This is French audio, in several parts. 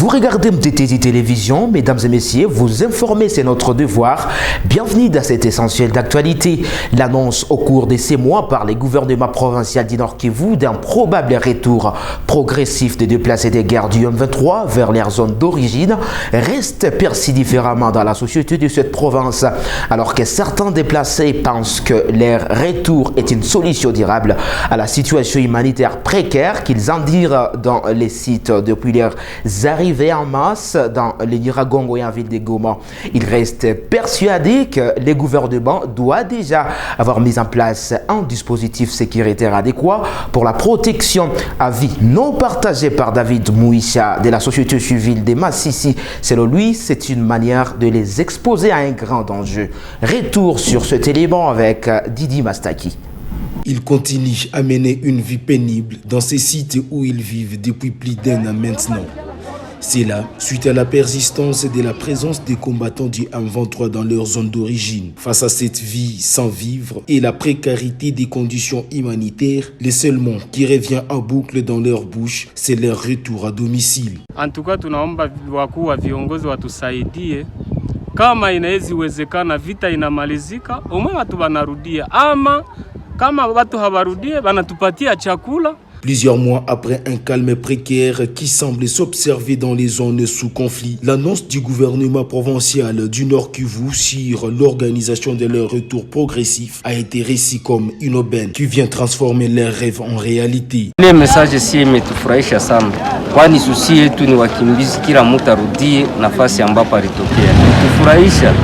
Vous regardez MTT Télévision, mesdames et messieurs, vous informer, c'est notre devoir. Bienvenue dans cet essentiel d'actualité. L'annonce au cours de ces mois par les gouvernements provinciaux du Nord Kivu d'un probable retour progressif des déplacés des guerres du M23 vers leur zone d'origine reste perçu différemment dans la société de cette province. Alors que certains déplacés pensent que leur retour est une solution durable à la situation humanitaire précaire qu'ils endurent dans les sites depuis leurs arrivés en masse dans les Nyiragongo et en ville de Goma. Il reste persuadé que le gouvernement doit déjà avoir mis en place un dispositif sécuritaire adéquat pour la protection à vie non partagée par David Mouissa de la société civile de Massissi. Selon lui, c'est une manière de les exposer à un grand enjeu. Retour sur cet élément avec Didi Mastaki. Ils continuent à mener une vie pénible dans ces sites où ils vivent depuis plus d'un an maintenant. C'est là, suite à la persistance de la présence des combattants du M23 dans leur zone d'origine. Face à cette vie sans vivre et la précarité des conditions humanitaires, le seul mot qui revient en boucle dans leur bouche, c'est leur retour à domicile. En tout cas, tunaomba wakuu wa viongozi watusaidie. Kama inawezekana vita inamalizika, umwe watu wanarudia ama kama watu hawarudie wanatupatia chakula. Plusieurs mois après un calme précaire qui semble s'observer dans les zones sous conflit, l'annonce du gouvernement provincial du Nord Kivu sur l'organisation de leur retour progressif a été reçue comme une aubaine qui vient transformer leurs rêves en réalité. Le message si imetufurahisha sana, kwani susi yetu ni wakimbizi, kila mtu arudie nafasi ambapo alitokea. Kufurahisha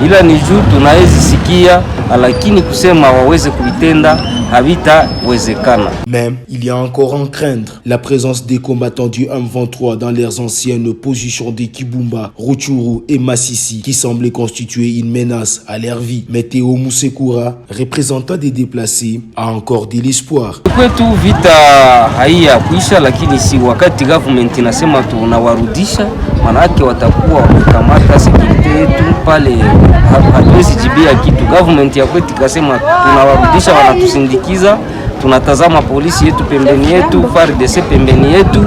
ila ni juu tunaweza sikia, lakini kusema waweze kuitenda habitawezekana. Même, il y a encore à craindre la présence des combattants du M23 dans leurs anciennes positions de Kibumba, Rutshuru et Massissi qui semblent constituer une menace à leur vie. Mais Théo Musekura, représentant des déplacés, a encore de l'espoir. Kwetu vita haiya kuisha, lakini si wakati government inasema tunawarudisha, manake watakuwa wamekamata security yetu pale, hatuwezi jibia kitu. Government ya kwetu ikasema tunawarudisha, wanatusindikiza, tunatazama polisi yetu pembeni yetu, FARDC pembeni yetu,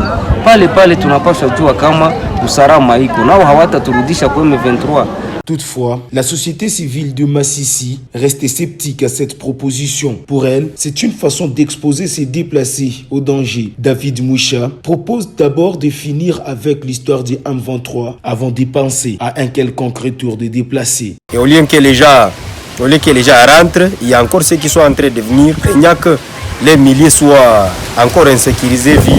pale tunapaswa jua kama usalama iko, nao hawataturudisha kwa M23. Toutefois, la société civile de Massissi reste sceptique à cette proposition. Pour elle, c'est une façon d'exposer ces déplacés au danger. David Mouissa propose d'abord de finir avec l'histoire du M23 avant de penser à un quelconque retour des déplacés. Et au lieu que les gens rentrent, il y a encore ceux qui sont en train de venir. Il n'y a que les milliers soient encore insécurisés vu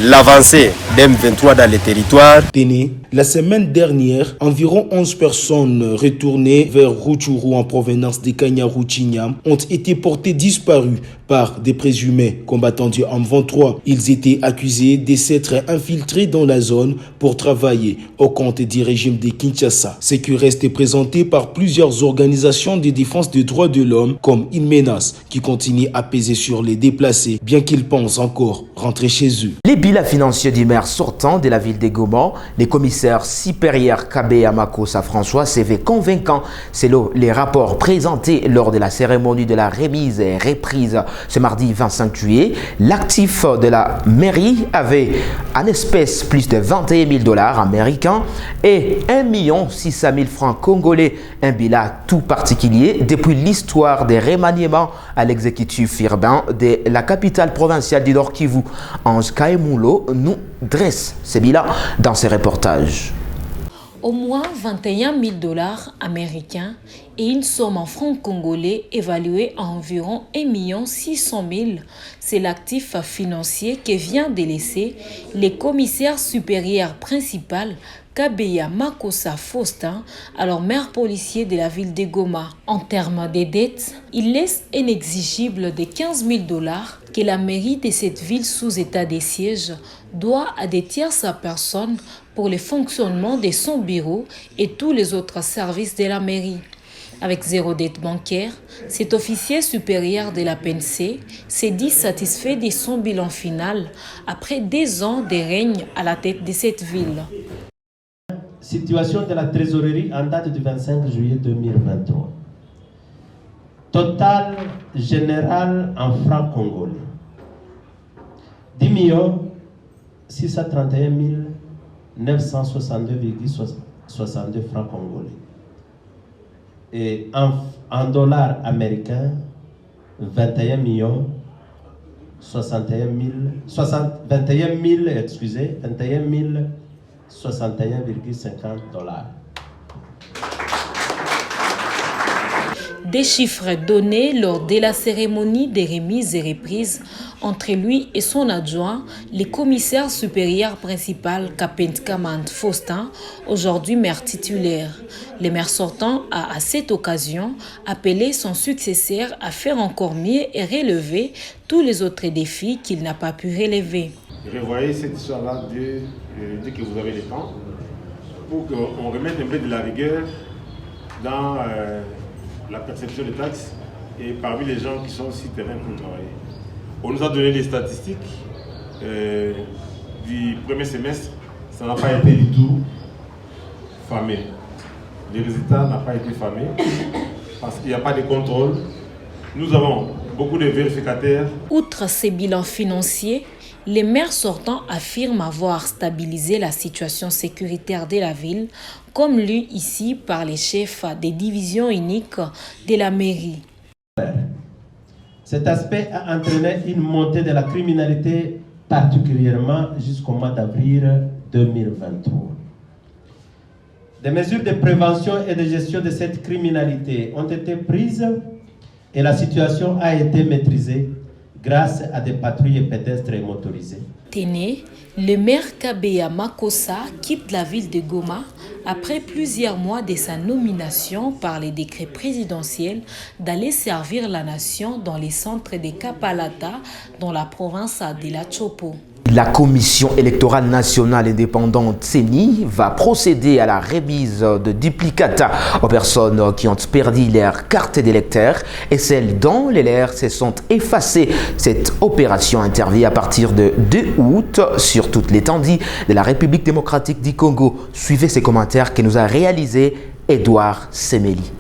l'avancée d'M23 dans les territoires. Téné, la semaine dernière, environ 11 personnes retournées vers Rutshuru en provenance de Kanyaruchinya ont été portées disparues par des présumés combattants du M23. Ils étaient accusés de s'être infiltrés dans la zone pour travailler au compte du régime de Kinshasa, ce qui reste présenté par plusieurs organisations de défense des droits de l'homme comme une menace qui continue à peser sur les déplacés, bien qu'ils pensent encore rentrer chez eux. Les bilans financiers du maire sortant de la ville de Goma, les commissaires supérieurs Kabé Makossa François s'étaient convaincants selon les rapports présentés lors de la cérémonie de la remise et reprise ce mardi 25 juillet. L'actif de la mairie avait en espèces plus de 21 000 $ américains et 1 600 000 francs congolais, un bilan tout particulier depuis l'histoire des remaniements à l'exécutif urbain de la capitale provinciale du Nord Kivu. Ange Kaemoulo nous dresse ce bilan dans ses reportages. Au moins 21 000 $ américains et une somme en francs congolais évaluée à environ 1 600 000. C'est l'actif financier que vient de laisser le commissaire supérieur principal Kabeya Makossa Faustin, alors maire policier de la ville de Goma. En termes de dettes, il laisse inexigible de 15 000 $ que la mairie de cette ville sous état de siège doit à des tierces personnes pour le fonctionnement de son bureau et tous les autres services de la mairie. Avec zéro dette bancaire, cet officier supérieur de la PNC s'est dit satisfait de son bilan final après 2 ans de règne à la tête de cette ville. Situation de la trésorerie en date du 25 juillet 2023. Total général en francs congolais. 10 631 962,62 francs congolais. Et en dollars américains, 21 000, excusez, 21 061,50 dollars. Des chiffres donnés lors de la cérémonie des remises et reprises entre lui et son adjoint, le commissaire supérieur principal Kapent Kamand Faustin, aujourd'hui maire titulaire. Le maire sortant a à cette occasion appelé son successeur à faire encore mieux et relever tous les autres défis qu'il n'a pas pu relever. Revoyez cette histoire-là dès que vous avez le temps pour qu'on remette un peu de la rigueur dans la perception des taxes et parmi les gens qui sont sur le terrain pour travailler. On nous a donné les statistiques du premier semestre, ça n'a pas été du tout famé. Les résultats n'ont pas été famés parce qu'il n'y a pas de contrôle. Nous avons beaucoup de vérificateurs. Outre ces bilans financiers, les maires sortants affirment avoir stabilisé la situation sécuritaire de la ville, comme lu ici par les chefs des divisions uniques de la mairie. Cet aspect a entraîné une montée de la criminalité, particulièrement jusqu'au mois d'avril 2023. Des mesures de prévention et de gestion de cette criminalité ont été prises et la situation a été maîtrisée grâce à des patrouilles pédestres et motorisées. Téné, le maire Kabeya Makossa quitte la ville de Goma après plusieurs mois de sa nomination par les décrets présidentiels d'aller servir la nation dans les centres de Kapalata dans la province de la Chopo. La Commission électorale nationale indépendante CENI va procéder à la remise de duplicata aux personnes qui ont perdu leur carte d'électeur et celles dont les leurs se sont effacées. Cette opération intervient à partir de 2 août sur toute l'étendue de la République démocratique du Congo. Suivez ces commentaires que nous a réalisé Edouard Semeli.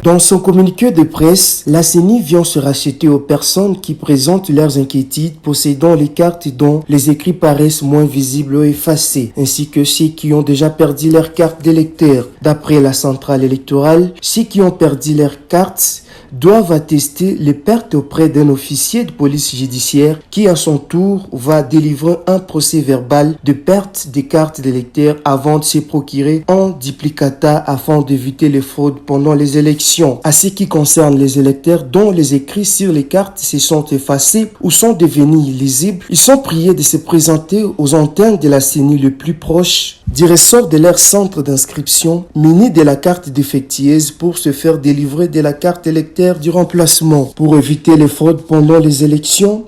Dans son communiqué de presse, la CENI vient se racheter aux personnes qui présentent leurs inquiétudes possédant les cartes dont les écrits paraissent moins visibles ou effacés, ainsi que ceux qui ont déjà perdu leur carte d'électeur. D'après la centrale électorale, ceux qui ont perdu leur carte doivent attester les pertes auprès d'un officier de police judiciaire qui, à son tour, va délivrer un procès verbal de perte des cartes d'électeurs avant de se procurer un duplicata afin d'éviter les fraudes pendant les élections. À ce qui concerne les électeurs dont les écrits sur les cartes se sont effacés ou sont devenus illisibles, ils sont priés de se présenter aux antennes de la CENI le plus proche du ressort de leur centre d'inscription, munis de la carte défectueuse pour se faire délivrer de la carte électeur du remplacement. Pour éviter les fraudes pendant les élections,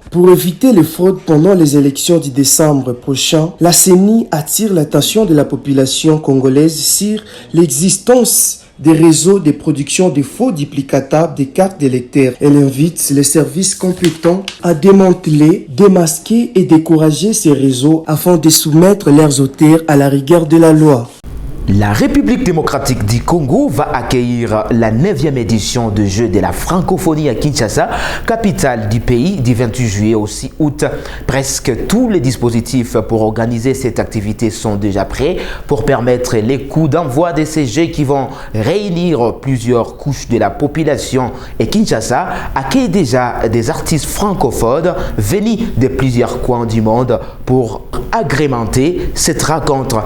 du décembre prochain, la CENI attire l'attention de la population congolaise sur l'existence des réseaux de production de faux duplicata des cartes d'électeurs. Elle invite les services compétents à démanteler, démasquer et décourager ces réseaux afin de soumettre leurs auteurs à la rigueur de la loi. La République démocratique du Congo va accueillir la 9e édition de Jeux de la francophonie à Kinshasa, capitale du pays, du 28 juillet au 6 août. Presque tous les dispositifs pour organiser cette activité sont déjà prêts pour permettre les coups d'envoi de ces Jeux qui vont réunir plusieurs couches de la population. Et Kinshasa accueille déjà des artistes francophones venus de plusieurs coins du monde pour agrémenter cette rencontre.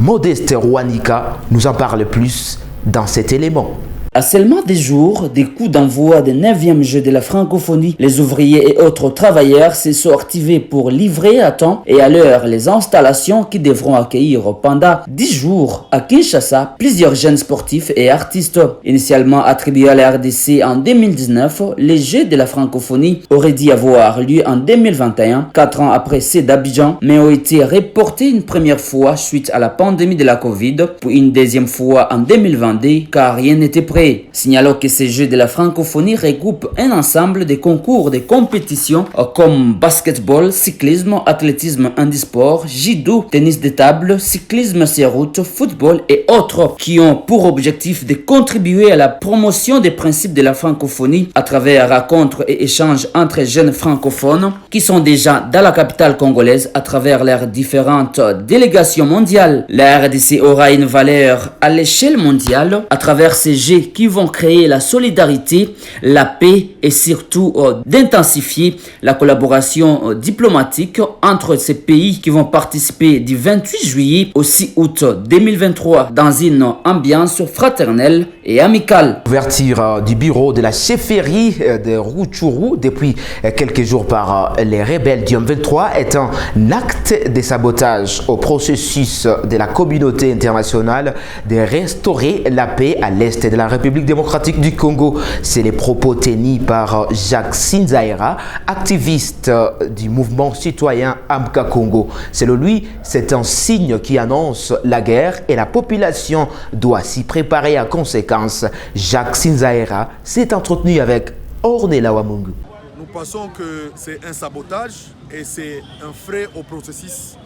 Modeste Rwanika nous en parle plus dans cet élément. À seulement des jours des coups d'envoi des 9e Jeux de la francophonie, les ouvriers et autres travailleurs se sont activés pour livrer à temps et à l'heure les installations qui devront accueillir pendant 10 jours à Kinshasa plusieurs jeunes sportifs et artistes. Initialement attribués à la RDC en 2019, les Jeux de la francophonie auraient dû avoir lieu en 2021, 4 ans après ceux d'Abidjan, mais ont été reportés une première fois suite à la pandémie de la Covid, puis une deuxième fois en 2022 car rien n'était prêt. paix. Signalons que ces Jeux de la francophonie regroupent un ensemble de concours de compétitions comme basketball, cyclisme, athlétisme handisport, judo, tennis de table, cyclisme sur route, football et autres qui ont pour objectif de contribuer à la promotion des principes de la francophonie à travers rencontres et échanges entre jeunes francophones qui sont déjà dans la capitale congolaise à travers leurs différentes délégations mondiales. La RDC aura une valeur à l'échelle mondiale à travers ces jeux qui vont créer la solidarité, la paix et surtout d'intensifier la collaboration diplomatique entre ces pays qui vont participer du 28 juillet au 6 août 2023 dans une ambiance fraternelle et amicale. Ouverture du bureau de la chefferie de Rutshuru depuis quelques jours par les rebelles du M23 est un acte de sabotage au processus de la communauté internationale de restaurer la paix à l'est de la République démocratique du Congo. C'est les propos tenus par Jacques Sinzaira, activiste du mouvement citoyen Amka Congo. Selon lui, c'est un signe qui annonce la guerre et la population doit s'y préparer à conséquence. Jacques Sinzaira s'est entretenu avec Ornella Wamungu. Nous pensons que c'est un sabotage et c'est un frais au processus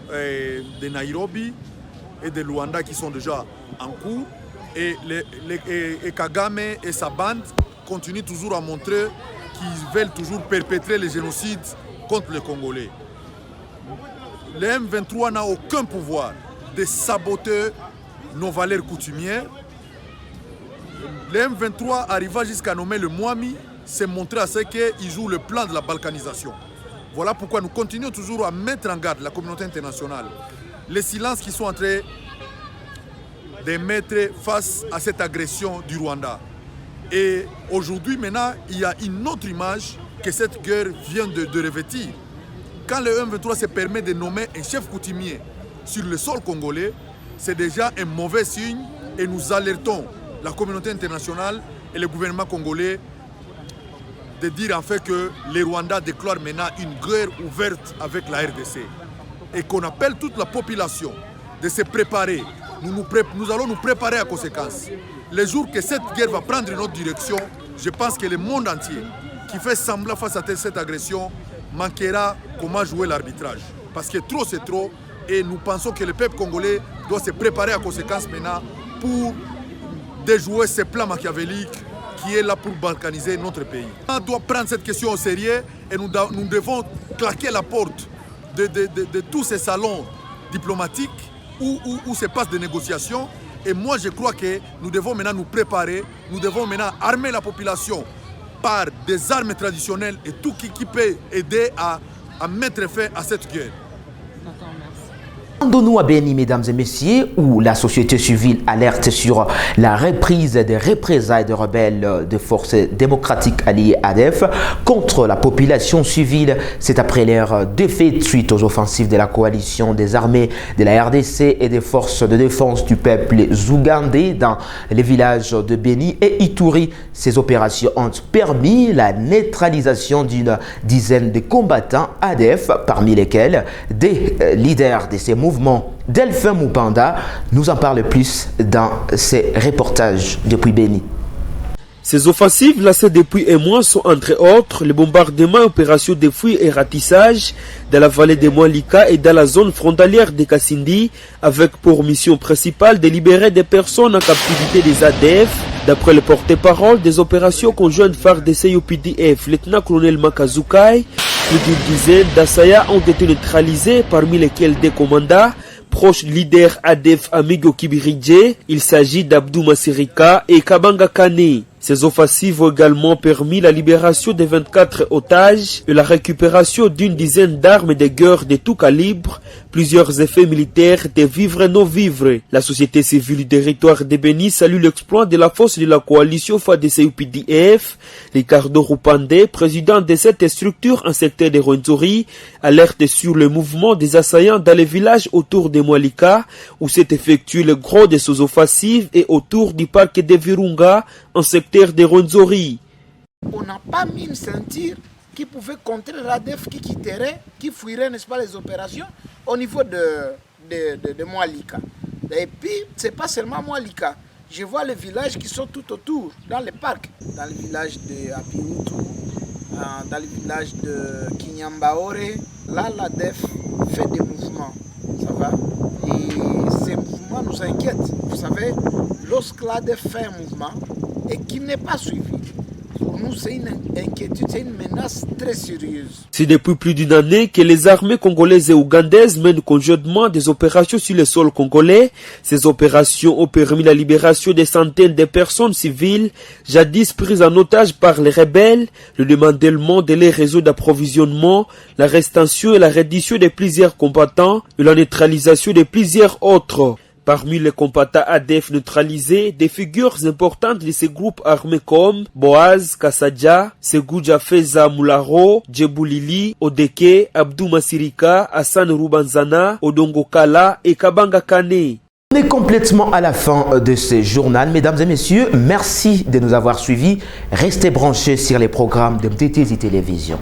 de Nairobi et de Luanda qui sont déjà en cours. Et Kagame et sa bande continuent toujours à montrer qu'ils veulent toujours perpétrer les génocides contre les Congolais. Le M23 n'a aucun pouvoir de saboter nos valeurs coutumières. Le M23 arriva jusqu'à nommer le Mwami, c'est montrer à ce qu'il joue le plan de la balkanisation. Voilà pourquoi nous continuons toujours à mettre en garde la communauté internationale. Les silences qui sont en train de mettre face à cette agression du Rwanda. Et aujourd'hui, maintenant, il y a une autre image que cette guerre vient de revêtir. Quand le M23 se permet de nommer un chef coutumier sur le sol congolais, c'est déjà un mauvais signe et nous alertons la communauté internationale et le gouvernement congolais de dire en fait que les Rwandais déclarent maintenant une guerre ouverte avec la RDC et qu'on appelle toute la population de se préparer. Nous allons nous préparer à conséquence. Le jour que cette guerre va prendre une autre direction, je pense que le monde entier qui fait semblant face à cette agression manquera comment jouer l'arbitrage. Parce que trop c'est trop et nous pensons que le peuple congolais doit se préparer à conséquence maintenant pour déjouer ce plan machiavélique qui est là pour balkaniser notre pays. On doit prendre cette question au sérieux et nous devons claquer la porte de tous ces salons diplomatiques où se passent des négociations. Et moi, je crois que nous devons maintenant nous préparer, nous devons maintenant armer la population par des armes traditionnelles et tout qui peut aider à mettre fin à cette guerre. Rendons-nous à Béni, mesdames et messieurs, où la société civile alerte sur la reprise des représailles de rebelles de forces démocratiques alliées ADF contre la population civile. C'est après leur défaite suite aux offensives de la coalition des armées de la RDC et des forces de défense du peuple zougandais dans les villages de Béni et Ituri. Ces opérations ont permis la neutralisation d'une dizaine de combattants ADF, parmi lesquels des leaders de ces mouvements. Delphin Mupanda nous en parle plus dans ses reportages depuis Béni. Ces offensives lancées depuis un mois sont entre autres les bombardements et opérations de fouilles et ratissage dans la vallée de Mwalika et dans la zone frontalière de Kassindi, avec pour mission principale de libérer des personnes en captivité des ADF. D'après le porte-parole des opérations conjointes FARDC et UPDF, lieutenant-colonel Makazoukai, plus d'une dizaine d'assaillants ont été neutralisés, parmi lesquels des commandants proches leader ADF Amigo Kibiridje. Il s'agit d'Abdou Masirika et Kabanga Kane. Ces offensives ont également permis la libération de 24 otages et la récupération d'une dizaine d'armes de guerre de tout calibre, plusieurs effets militaires, des vivres et non-vivres. La société civile du territoire de Béni salue l'exploit de la force de la coalition FADC-UPDF. Ricardo Rupande, président de cette structure en secteur de Rwenzori, alerte sur le mouvement des assaillants dans les villages autour de Mwalika, où s'est effectué le gros de ces offensives, et autour du parc de Virunga, en secteur de Rwenzori. On n'a pas mis une ceinture qui pouvait contrer l'ADF qui quitterait, qui fuirait, n'est-ce pas, les opérations au niveau de Mwalika. Et puis, ce n'est pas seulement Mwalika. je vois les villages qui sont tout autour, dans les parcs, dans le village de Apiutu, dans le village de Kinyambaore. Là, l'ADF fait des mouvements, ça va. Et ces mouvements nous inquiètent. Vous savez, lorsque l'ADF fait un mouvement et qu'il n'est pas suivi, pour nous, c'est une inquiétude, c'est une menace très sérieuse. C'est depuis plus d'une année que les armées congolaises et ougandaises mènent conjointement des opérations sur le sol congolais. Ces opérations ont permis la libération des centaines de personnes civiles, jadis prises en otage par les rebelles, le démantèlement de leurs réseaux d'approvisionnement, l'arrestation et la reddition de plusieurs combattants et la neutralisation de plusieurs autres. Parmi les combattants ADF neutralisés, des figures importantes de ces groupes armés comme Boaz, Kassadja, Segou Jafeza Moularo, Djeboulili, Odeke, Abdou Masirika, Hassan Rubanzana, Odongo Kala et Kabanga Kane. On est complètement à la fin de ce journal. Mesdames et messieurs, merci de nous avoir suivis. Restez branchés sur les programmes de MTTZ Télévision.